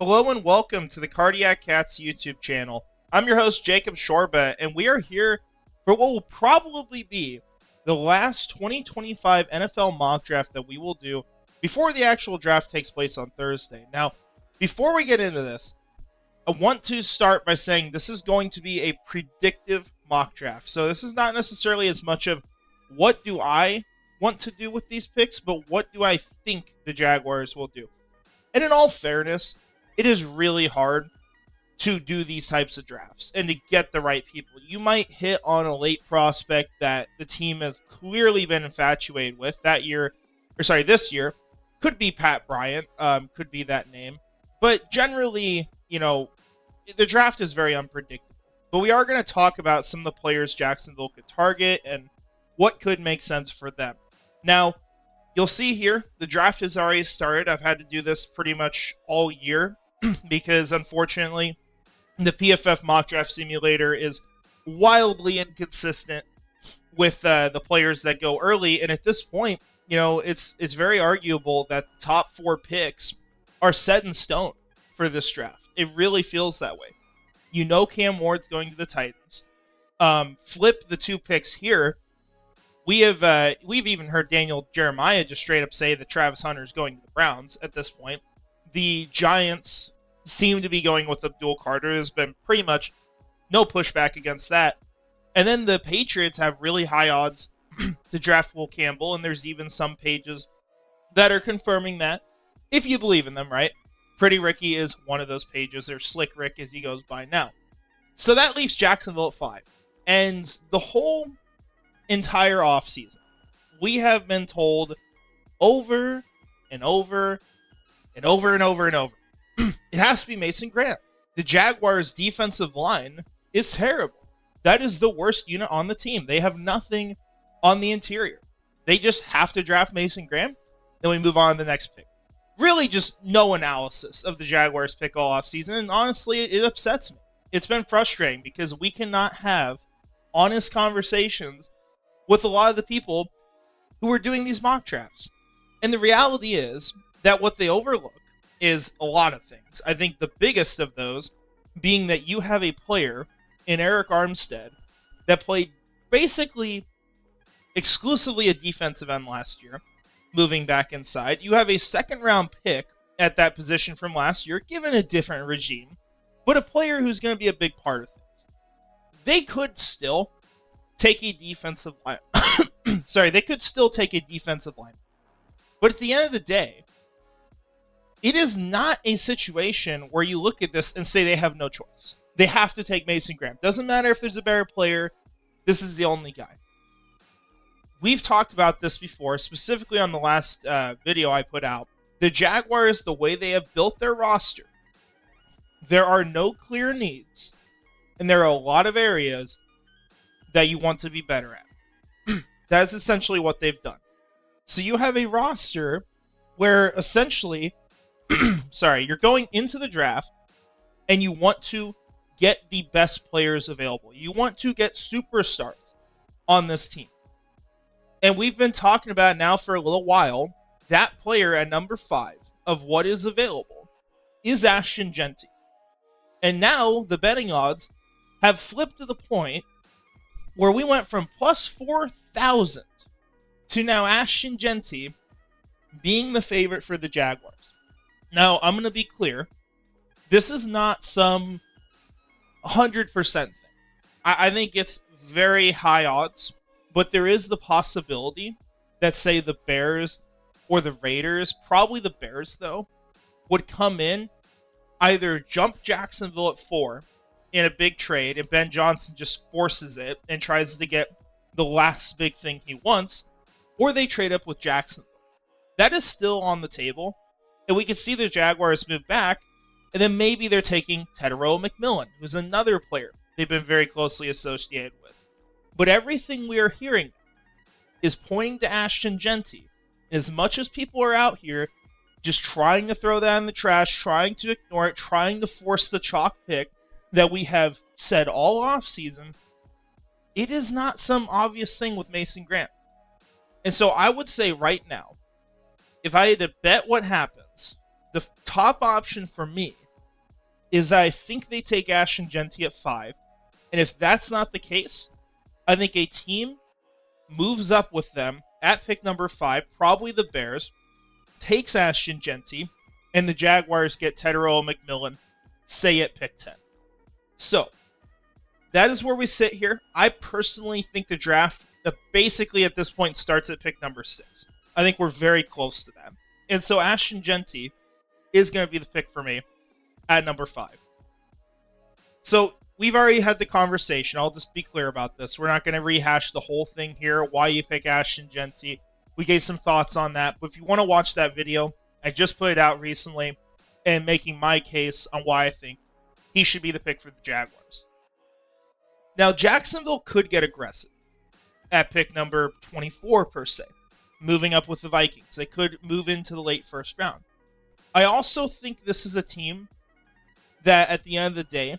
Hello and welcome to the Cardiac Cats YouTube channel. I'm your host, Jacob Shorba, and we are here for what will probably be the last 2025 NFL mock draft that we will do before the actual draft takes place on Thursday. Now, before we get into this, I want to start by saying this is going to be a predictive mock draft. So this is not necessarily as much of what do I want to do with these picks, but what do I think the Jaguars will do. And in all fairness, it is really hard to do these types of drafts and to get the right people. You might hit on a late prospect that the team has clearly been infatuated with this year. Could be Pat Bryant, could be that name. But generally, the draft is very unpredictable. But we are going to talk about some of the players Jacksonville could target and what could make sense for them. Now, you'll see here, the draft has already started. I've had to do this pretty much all year because, unfortunately, the PFF mock draft simulator is wildly inconsistent with the players that go early. And at this point, it's very arguable that the top 4 picks are set in stone for this draft. It really feels that way. Cam Ward's going to the Titans. Flip the 2 picks here. We've even heard Daniel Jeremiah just straight up say that Travis Hunter is going to the Browns at this point. The Giants seem to be going with Abdul Carter. There's been pretty much no pushback against that. And then the Patriots have really high odds to draft Will Campbell, and there's even some pages that are confirming that, if you believe in them, right? Pretty Ricky is one of those pages, or Slick Rick as he goes by now. So that leaves Jacksonville at 5. And the whole entire offseason, we have been told over and over and over and over and over, it has to be Mason Graham. The Jaguars' defensive line is terrible. That is the worst unit on the team. They have nothing on the interior. They just have to draft Mason Graham. Then we move on to the next pick. Really just no analysis of the Jaguars pick all offseason, and honestly, it upsets me. It's been frustrating because we cannot have honest conversations with a lot of the people who are doing these mock drafts. And the reality is that what they overlook is a lot of things. I think the biggest of those being that you have a player in Eric Armstead that played basically exclusively a defensive end last year, moving back inside. You have a second-round pick at that position from last year, given a different regime, but a player who's going to be a big part of things. They could still take a defensive line. They could still take a defensive line. But at the end of the day, it is not a situation where you look at this and say they have no choice. They have to take Mason Graham. Doesn't matter if there's a better player. This is the only guy. We've talked about this before, specifically on the last video I put out. The Jaguars, the way they have built their roster, there are no clear needs, and there are a lot of areas that you want to be better at. That is essentially what they've done. So you have a roster where essentially, you're going into the draft and you want to get the best players available. You want to get superstars on this team. And we've been talking about it now for a little while. That player at number 5 of what is available is Ashton Jeanty. And now the betting odds have flipped to the point where we went from plus 4,000 to now Ashton Jeanty being the favorite for the Jaguars. Now, I'm going to be clear. This is not some 100% thing. I think it's very high odds, but there is the possibility that, say, the Bears or the Raiders, probably the Bears, though, would come in, either jump Jacksonville at 4 in a big trade, and Ben Johnson just forces it and tries to get the last big thing he wants, or they trade up with Jacksonville. That is still on the table, and we could see the Jaguars move back, and then maybe they're taking Tedero McMillan, who's another player they've been very closely associated with. But everything we are hearing is pointing to Ashton Jeanty. As much as people are out here just trying to throw that in the trash, trying to ignore it, trying to force the chalk pick that we have said all offseason, it is not some obvious thing with Mason Graham. And so I would say right now, if I had to bet what happens, the top option for me is that I think they take Ashton Jeanty at 5. And if that's not the case, I think a team moves up with them at pick number 5, probably the Bears, takes Ashton Jeanty, and the Jaguars get Tetairoa McMillan, say at pick 10. So, that is where we sit here. I personally think the draft basically at this point starts at pick number 6. I think we're very close to that. And so Ashton Jeanty is going to be the pick for me at number 5. So we've already had the conversation. I'll just be clear about this. We're not going to rehash the whole thing here, why you pick Ashton Jeanty. We gave some thoughts on that. But if you want to watch that video, I just put it out recently and making my case on why I think he should be the pick for the Jaguars. Now, Jacksonville could get aggressive at pick number 24 per se, moving up with the Vikings. They could move into the late first round. I also think this is a team that at the end of the day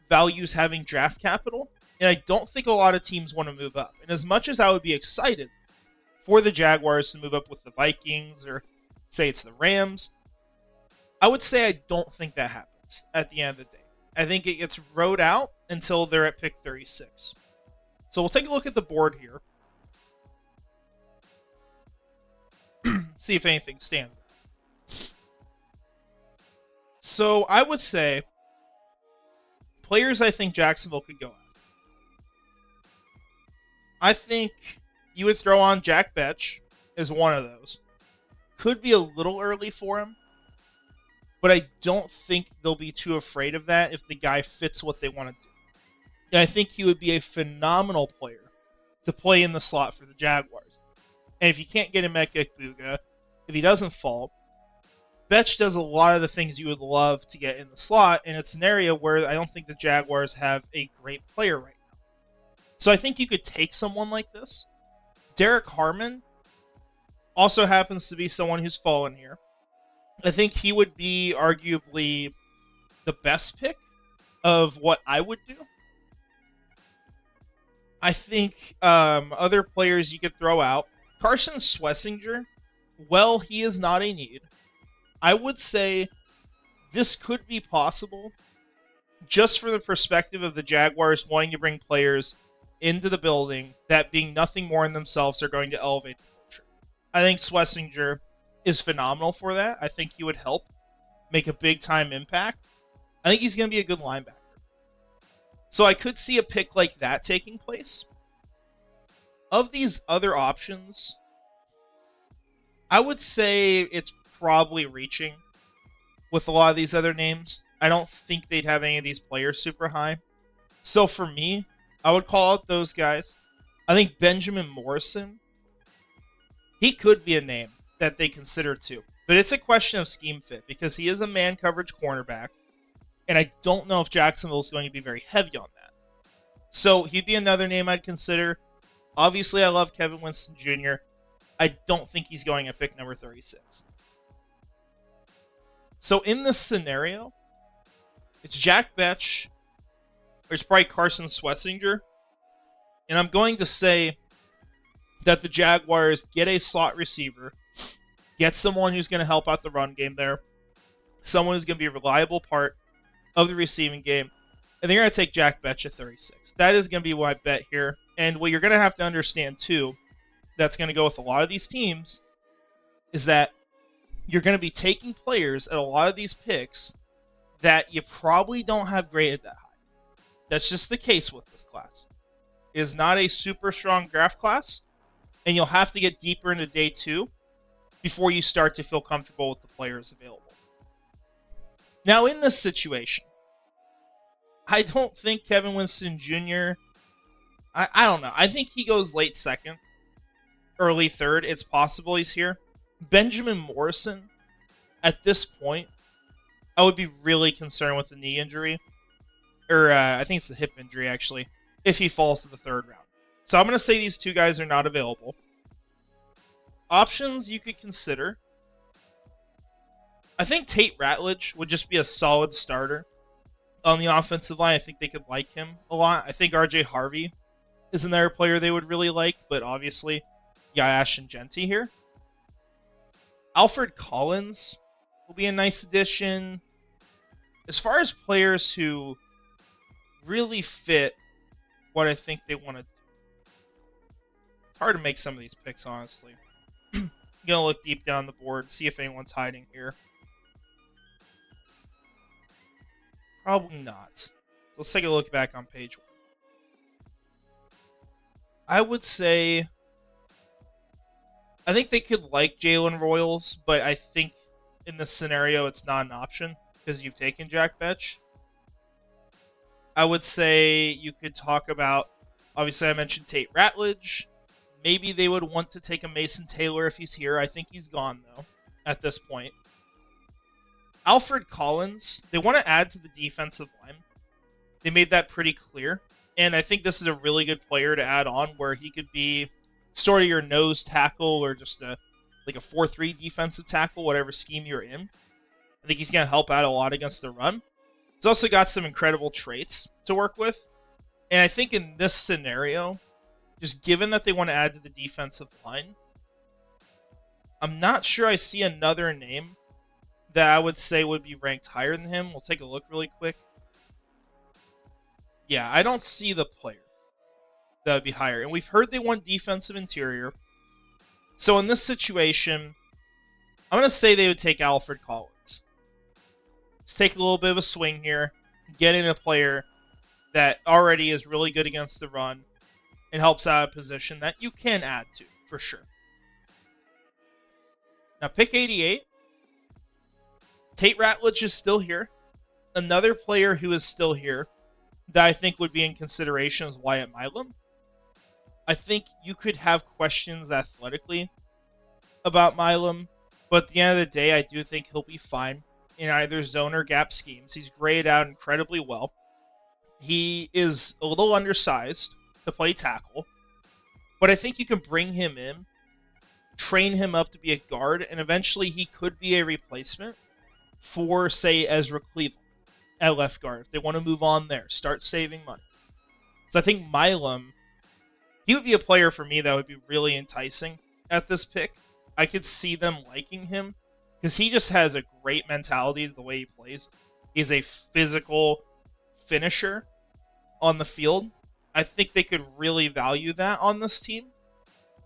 values having draft capital, and I don't think a lot of teams want to move up. And as much as I would be excited for the Jaguars to move up with the Vikings or say it's the Rams, I would say I don't think that happens at the end of the day. I think it gets rode out until they're at pick 36. So we'll take a look at the board here. See if anything stands out. So I would say players I think Jacksonville could go after. I think you would throw on Jack Betch as one of those. Could be a little early for him, but I don't think they'll be too afraid of that if the guy fits what they want to do. And I think he would be a phenomenal player to play in the slot for the Jaguars. And if you can't get him at Ekbuga, if he doesn't fall, Betch does a lot of the things you would love to get in the slot, and it's an area where I don't think the Jaguars have a great player right now. So I think you could take someone like this. Derek Harmon also happens to be someone who's fallen here. I think he would be arguably the best pick of what I would do. I think other players you could throw out. Carson Schlesinger, well, he is not a need. I would say this could be possible just for the perspective of the Jaguars wanting to bring players into the building that, being nothing more in themselves, are going to elevate the culture. I think Schlesinger is phenomenal for that. I think he would help make a big-time impact. I think he's going to be a good linebacker. So I could see a pick like that taking place. Of these other options, I would say it's probably reaching with a lot of these other names. I don't think they'd have any of these players super high. So for me, I would call out those guys. I think Benjamin Morrison, he could be a name that they consider too. But it's a question of scheme fit because he is a man coverage cornerback. And I don't know if Jacksonville is going to be very heavy on that. So he'd be another name I'd consider. Obviously, I love Kevin Winston Jr. I don't think he's going at pick number 36. So in this scenario, it's Jack Betch, or it's probably Carson Schlesinger. And I'm going to say that the Jaguars get a slot receiver, get someone who's going to help out the run game there, someone who's going to be a reliable part of the receiving game, and they're going to take Jack Betch at 36. That is going to be my bet here. And what you're going to have to understand, too, that's going to go with a lot of these teams, is that you're going to be taking players at a lot of these picks that you probably don't have graded that high. That's just the case with this class. It is not a super strong draft class, and you'll have to get deeper into day 2 before you start to feel comfortable with the players available. Now, in this situation, I don't think Kevin Winston Jr., I don't know. I think he goes late second, early third. It's possible he's here. Benjamin Morrison, at this point, I would be really concerned with the knee injury. Or I think it's the hip injury, actually, if he falls to the third round. So I'm going to say these two guys are not available. Options you could consider. I think Tate Ratledge would just be a solid starter on the offensive line. I think they could like him a lot. I think RJ Harvey is another player they would really like, but obviously, you got Ashton Jeanty here. Alfred Collins will be a nice addition. as far as players who really fit what I think they want to do, it's hard to make some of these picks, honestly. Gonna look deep down the board, see if anyone's hiding here. Probably not. So let's take a look back on page 1. I would say I think they could like Jalen Royals, but I think in this scenario it's not an option because you've taken Jack Betch. I would say you could talk about, obviously I mentioned Tate Ratledge. Maybe they would want to take a Mason Taylor if he's here. I think he's gone, though, at this point. Alfred Collins, they want to add to the defensive line. They made that pretty clear. And I think this is a really good player to add on where he could be sort of your nose tackle or just a 4-3 defensive tackle, whatever scheme you're in. I think he's going to help out a lot against the run. He's also got some incredible traits to work with. And I think in this scenario, just given that they want to add to the defensive line, I'm not sure I see another name that I would say would be ranked higher than him. We'll take a look really quick. Yeah, I don't see the player that would be higher. And we've heard they want defensive interior. So in this situation, I'm going to say they would take Alfred Collins. Let's take a little bit of a swing here. Get in a player that already is really good against the run and helps out a position that you can add to, for sure. Now, pick 88. Tate Ratledge is still here. Another player who is still here that I think would be in consideration is Wyatt Milam. I think you could have questions athletically about Milam, but at the end of the day, I do think he'll be fine in either zone or gap schemes. He's grayed out incredibly well. He is a little undersized to play tackle, but I think you can bring him in, train him up to be a guard, and eventually he could be a replacement for, say, Ezra Cleveland at left guard. If they want to move on there, start saving money. So I think Milam, he would be a player for me that would be really enticing at this pick. I could see them liking him because he just has a great mentality the way he plays. He's a physical finisher on the field. I think they could really value that on this team.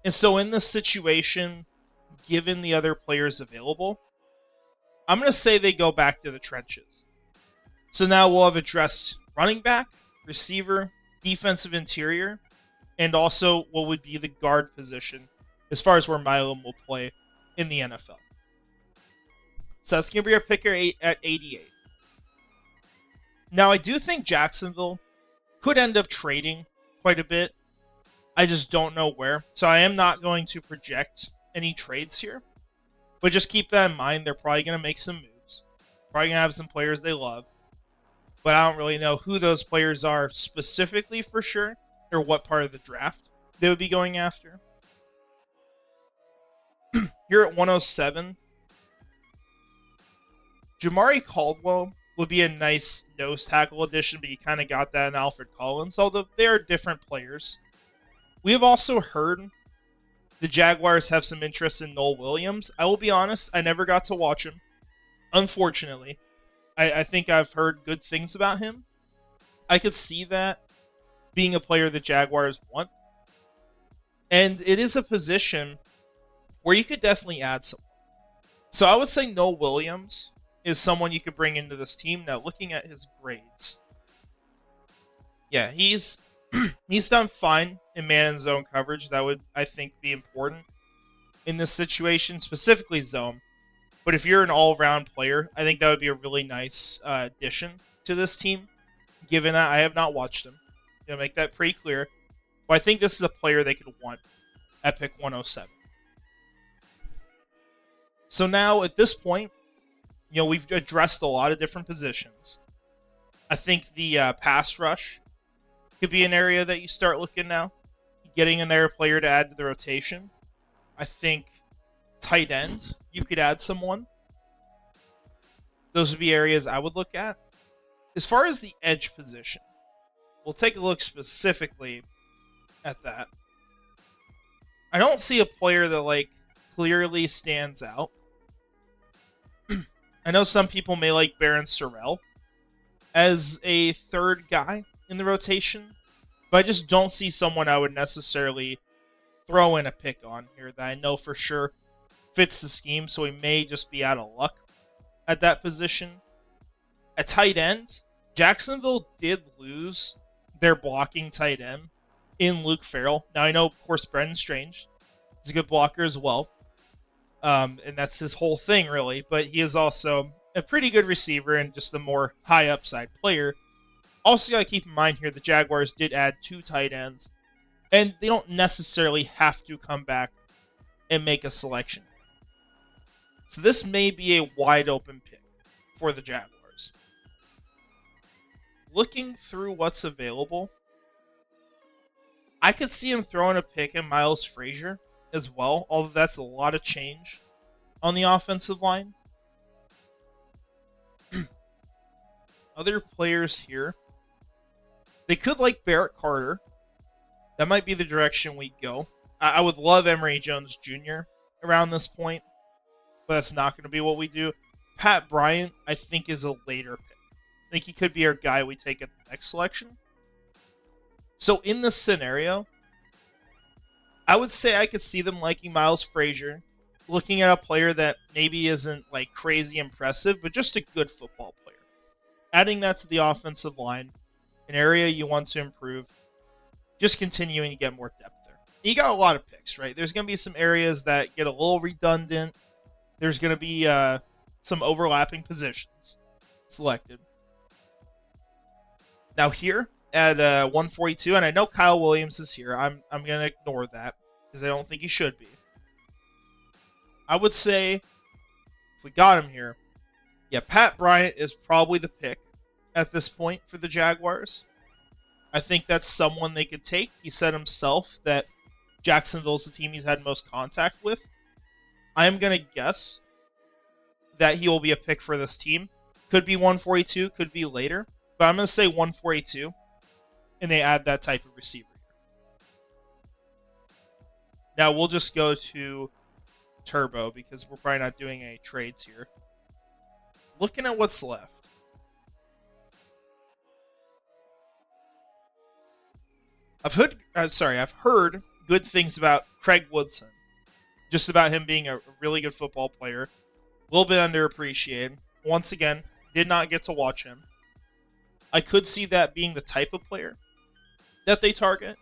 And so in this situation, given the other players available, I'm going to say they go back to the trenches. So now we'll have addressed running back, receiver, defensive interior, and also what would be the guard position as far as where Milam will play in the NFL. So that's going to be our picker at 88. Now, I do think Jacksonville could end up trading quite a bit. I just don't know where. So I am not going to project any trades here. But just keep that in mind. They're probably going to make some moves. Probably going to have some players they love. But I don't really know who those players are specifically for sure, or what part of the draft they would be going after. Here at 107, Jamari Caldwell would be a nice nose tackle addition, but you kind of got that in Alfred Collins, although they are different players. We have also heard the Jaguars have some interest in Noel Williams. I will be honest, I never got to watch him, unfortunately. I think I've heard good things about him. I could see that being a player the Jaguars want. And it is a position where you could definitely add some. So I would say Noel Williams is someone you could bring into this team. Now, looking at his grades, yeah, he's done fine in man and zone coverage. That would, I think, be important in this situation, specifically zone. But if you're an all-round player, I think that would be a really nice addition to this team, given that I have not watched him. Make that pretty clear. But I think this is a player they could want at pick 107. So now, at this point, we've addressed a lot of different positions. I think the pass rush could be an area that you start looking now. Getting another player to add to the rotation. I think tight end, you could add someone. Those would be areas I would look at. As far as the edge position, we'll take a look specifically at that. I don't see a player that clearly stands out. I know some people may like Baron Sorrell as a third guy in the rotation, but I just don't see someone I would necessarily throw in a pick on here that I know for sure fits the scheme, so he may just be out of luck at that position. At tight end, Jacksonville did lose their blocking tight end in Luke Farrell. Now, I know, of course, Brendan Strange is a good blocker as well, and that's his whole thing, really, but he is also a pretty good receiver and just a more high upside player. Also, got to keep in mind here the Jaguars did add 2 tight ends, and they don't necessarily have to come back and make a selection. So this may be a wide open pick for the Jaguars. Looking through what's available, I could see him throwing a pick in Miles Frazier as well, although that's a lot of change on the offensive line. Other players here, they could like Barrett Carter. That might be the direction we go. I would love Emory Jones Jr. around this point, but that's not going to be what we do. Pat Bryant, I think, is a later pick. I think he could be our guy we take at the next selection. So in this scenario, I would say I could see them liking Miles Frazier, looking at a player that maybe isn't like crazy impressive, but just a good football player. Adding that to the offensive line, an area you want to improve, just continuing to get more depth there. You got a lot of picks, right? There's going to be some areas that get a little redundant. There's going to be some overlapping positions selected. Now here at 142, and I know Kyle Williams is here. I'm going to ignore that because I don't think he should be. I would say if we got him here, yeah, Pat Bryant is probably the pick at this point for the Jaguars. I think that's someone they could take. He said himself that Jacksonville's the team he's had most contact with. I am going to guess that he will be a pick for this team. Could be 142, could be later. But I'm going to say 142, and they add that type of receiver here. Now, we'll just go to Turbo because we're probably not doing any trades here. Looking at what's left. I've heard good things about Craig Woodson. Just about him being a really good football player. A little bit underappreciated. Once again, did not get to watch him. I could see that being the type of player that they target.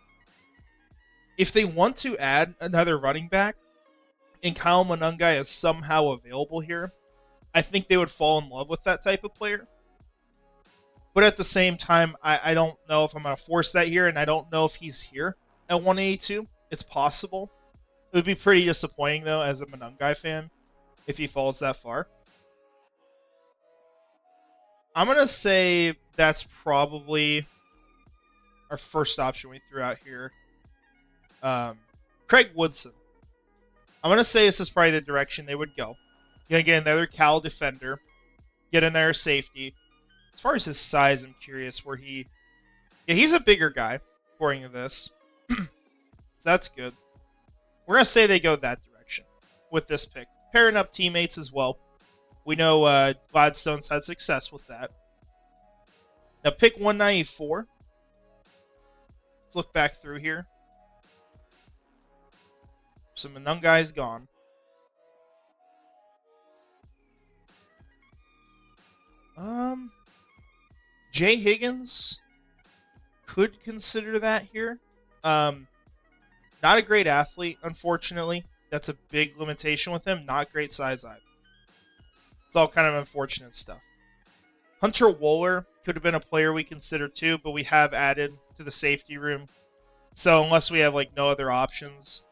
If they want to add another running back, and Kyle Monangai is somehow available here, I think they would fall in love with that type of player. But at the same time, I don't know if I'm going to force that here, and I don't know if he's here at 182. It's possible. It would be pretty disappointing, though, as a Monangai fan, if he falls that far. I'm going to say that's probably our first option we threw out here. Craig Woodson. I'm going to say this is probably the direction they would go. You're going to get another Cal defender, get another safety. As far as his size, I'm curious where he... Yeah, he's a bigger guy, according to this. So that's good. We're going to say they go that direction with this pick. Pairing up teammates as well. We know Gladstone's had success with that. Now, pick 194. Let's look back through here. Some Monangai's gone. Jay Higgins could consider that here. Not a great athlete, unfortunately. That's a big limitation with him. Not great size either. It's all kind of unfortunate stuff. Hunter Wohler could have been a player we considered too, but we have added to the safety room. So unless we have like no other options,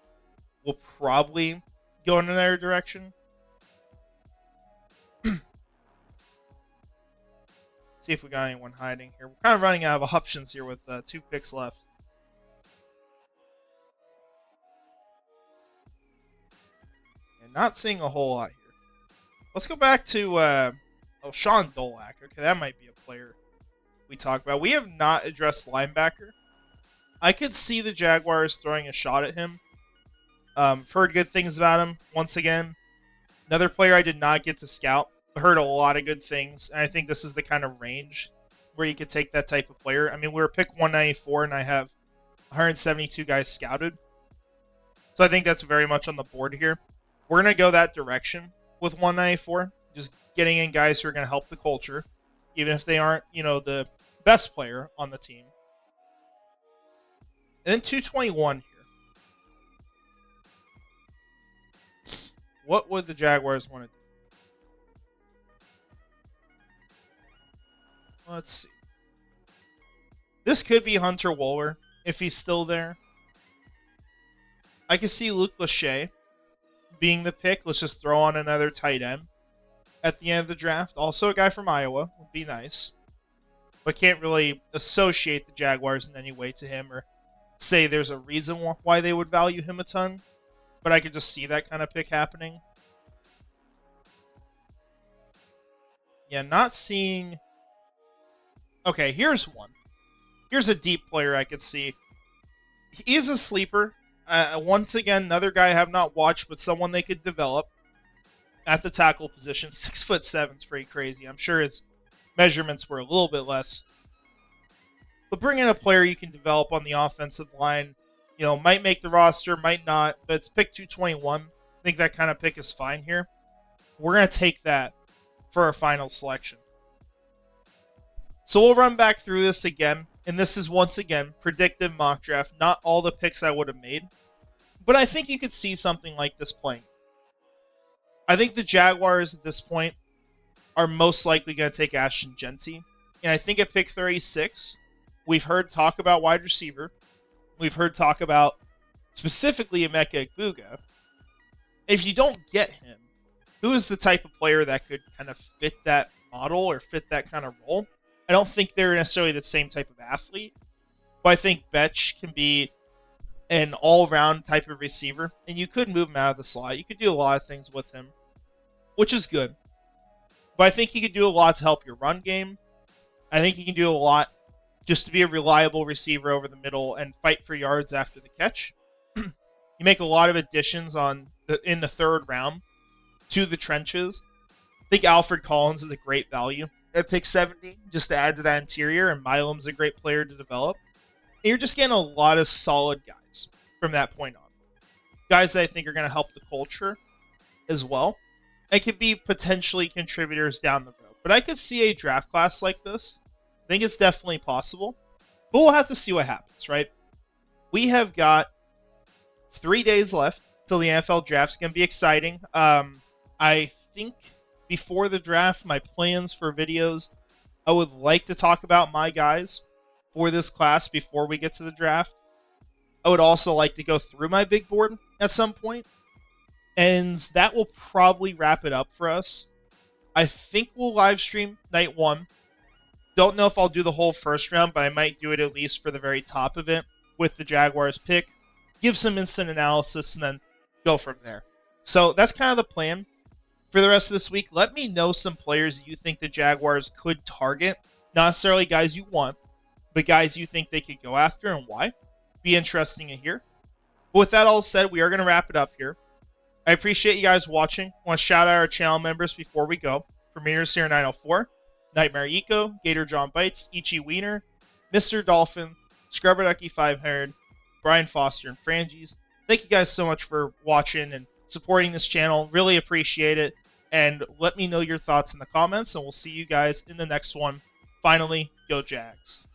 we'll probably go in another direction. See if we got anyone hiding here. We're kind of running out of options here with 2 picks left. And not seeing a whole lot here. Let's go back to Sean Dolak. Okay, that might be a player we talk about. We have not addressed linebacker. I could see the Jaguars throwing a shot at him. Heard good things about him. Once again, another player I did not get to scout. Heard a lot of good things, and I think this is the kind of range where you could take that type of player. I mean, we were pick 194, and I have 172 guys scouted. So I think that's very much on the board here. We're going to go that direction with 194, just getting in guys who are going to help the culture, even if they aren't, the best player on the team. And then 221 here. What would the Jaguars want to do? Let's see. This could be Hunter Wohler if he's still there. I could see Luke Lachey being the pick. Let's just throw on another tight end at the end of the draft. Also a guy from Iowa would be nice. But can't really associate the Jaguars in any way to him or say there's a reason why they would value him a ton. But I could just see that kind of pick happening. Yeah, not seeing... Okay, here's one. Here's a deep player I could see. He is a sleeper. Once again, another guy I have not watched, but someone they could develop at the tackle position. 6'7" is pretty crazy. I'm sure his measurements were a little bit less. But bring in a player you can develop on the offensive line. Might make the roster, might not, but it's pick 221. I think that kind of pick is fine here. We're going to take that for our final selection. So we'll run back through this again. And this is, once again, predictive mock draft. Not all the picks I would have made. But I think you could see something like this playing. I think the Jaguars at this point are most likely going to take Ashton Jeanty. And I think at pick 36, we've heard talk about wide receiver. We've heard talk about specifically Emeka Egbuka. If you don't get him, who is the type of player that could kind of fit that model or fit that kind of role? I don't think they're necessarily the same type of athlete, but I think Betch can be an all-around type of receiver, and you could move him out of the slot. You could do a lot of things with him, which is good. But I think he could do a lot to help your run game. I think he can do a lot just to be a reliable receiver over the middle and fight for yards after the catch. You make a lot of additions in the third round to the trenches. I think Alfred Collins is a great value at pick 70, just to add to that interior, and Milam's a great player to develop. And you're just getting a lot of solid guys from that point on. Guys that I think are going to help the culture as well. And could be potentially contributors down the road. But I could see a draft class like this. I think it's definitely possible. But we'll have to see what happens, right? We have got 3 days left till the NFL draft's going to be exciting. I think before the draft, my plans for videos, I would like to talk about my guys for this class before we get to the draft. I would also like to go through my big board at some point, and that will probably wrap it up for us. I think we'll live stream night one. Don't know if I'll do the whole first round, but I might do it at least for the very top of it with the Jaguars pick, give some instant analysis, and then go from there. So that's kind of the plan. For the rest of this week, let me know some players you think the Jaguars could target. Not necessarily guys you want, but guys you think they could go after and why. Be interesting to hear. But with that all said, we are going to wrap it up here. I appreciate you guys watching. I want to shout out our channel members before we go. Premiers here 904, Nightmare Eco, Gator John Bites, Ichi Wiener, Mr. Dolphin, Scrubber Ducky 500, Brian Foster, and Frangies. Thank you guys so much for watching and supporting this channel. Really appreciate it. And let me know your thoughts in the comments, and we'll see you guys in the next one. Finally, go Jags.